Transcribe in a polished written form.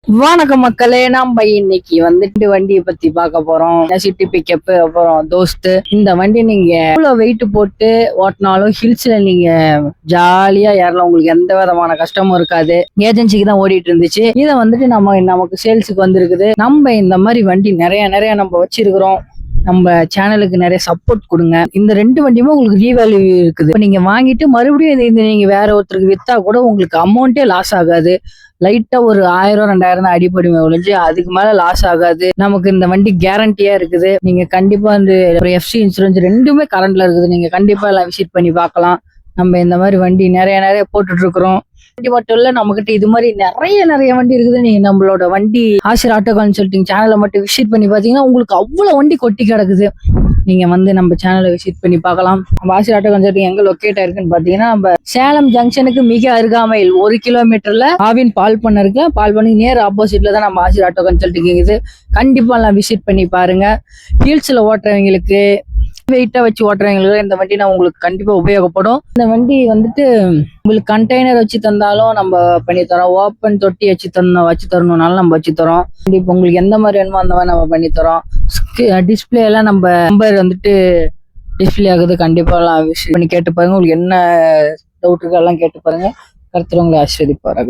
வணக்கம் மக்களே, நம்ம இன்னைக்கு வந்துட்டு வண்டியை பத்தி பார்க்க போறோம். சிட்டி பிக்கப் அப்புறம் தோஸ்து. இந்த வண்டி நீங்க எவ்வளவு வெயிட் போட்டு ஓட்டினாலும் ஹில்ஸ்ல நீங்க ஜாலியா ஏறலாம். உங்களுக்கு எந்த விதமான கஷ்டமும் இருக்காது. ஏஜென்சிக்கு தான் ஓடிட்டு இருந்துச்சு. இதை வந்துட்டு நமக்கு சேல்ஸுக்கு வந்திருக்குது. நம்ம இந்த மாதிரி வண்டி நிறைய நம்ம வச்சிருக்கிறோம். நம்ம சேனலுக்கு நிறைய சப்போர்ட் கொடுங்க. இந்த ரெண்டு வண்டியுமே உங்களுக்கு ரீவேல்யூ இருக்குது. இப்போ நீங்க வாங்கிட்டு மறுபடியும் இது நீங்க வேற ஒருத்தருக்கு வித்தா கூட உங்களுக்கு அமௌண்ட்டே லாஸ் ஆகாது. லைட்டா ஒரு 1000 2000 தான் அடிப்படை ஒழிஞ்சு அதுக்கு மேல லாஸ் ஆகாது. நமக்கு இந்த வண்டி கேரண்டியா இருக்குது. நீங்க கண்டிப்பா வந்து எஃப்சி இன்சூரன்ஸ் ரெண்டுமே கரண்ட்ல இருக்குது. நீங்க கண்டிப்பா எல்லாம் விசிட் பண்ணி பார்க்கலாம். நம்ம இந்த மாதிரி வண்டி நிறைய போட்டுட்டு இருக்கிறோம். வண்டி மட்டும் இல்ல, நம்ம கிட்ட இது மாதிரி நிறைய வண்டி இருக்குது. நீங்க நம்மளோட வண்டி ஆசிர் ஆட்டோ கன்சல்டிங் சேனலை மட்டும் விசிட் பண்ணி பாத்தீங்கன்னா உங்களுக்கு அவ்வளவு வண்டி கொட்டி கிடக்குது. நீங்க வந்து நம்ம சேனலை விசிட் பண்ணி பார்க்கலாம். நம்ம ஆசிர் ஆட்டோ கன்சல்டிங் எங்க லொக்கேட் ஆயிருக்குன்னு பாத்தீங்கன்னா, நம்ம சேலம் ஜங்ஷனுக்கு மிக அருகாமையில் 1 கிலோமீட்டர்ல ஆவின் பால் பண்ண இருக்கு. பால் பண்ணி நேர் ஆப்போசிட்ல தான் நம்ம ஆசிர் ஆட்டோ கன்சல்டிங் இருக்குது. கண்டிப்பா எல்லாம் விசிட் பண்ணி பாருங்க. ஹீல்ஸ்ல ஓட்டுறவங்களுக்கு, வெயிட்டா வச்சு ஓட்டுறவங்களுக்கு இந்த வண்டி நான் உங்களுக்கு கண்டிப்பா உபயோகப்படும். இந்த வண்டி வந்துட்டு உங்களுக்கு கண்டெய்னர் வச்சு தந்தாலும் நம்ம பண்ணி தரோம். ஓப்பன் தொட்டி வச்சு தரணும்னாலும் நம்ம வச்சு தரோம். கண்டிப்பா உங்களுக்கு எந்த மாதிரி வேணுமோ அந்த மாதிரி நம்ம பண்ணி தரோம். டிஸ்பிளே எல்லாம் நம்ம நம்பர் வந்துட்டு டிஸ்பிளே ஆகுது. கண்டிப்பா எல்லாம் விசிட் பண்ணி கேட்டு பாருங்க. உங்களுக்கு என்ன டவுட் இருக்கோ எல்லாம் கேட்டு பாருங்க. கருத்துறவங்களை ஆஸ்வதிப்பாரு.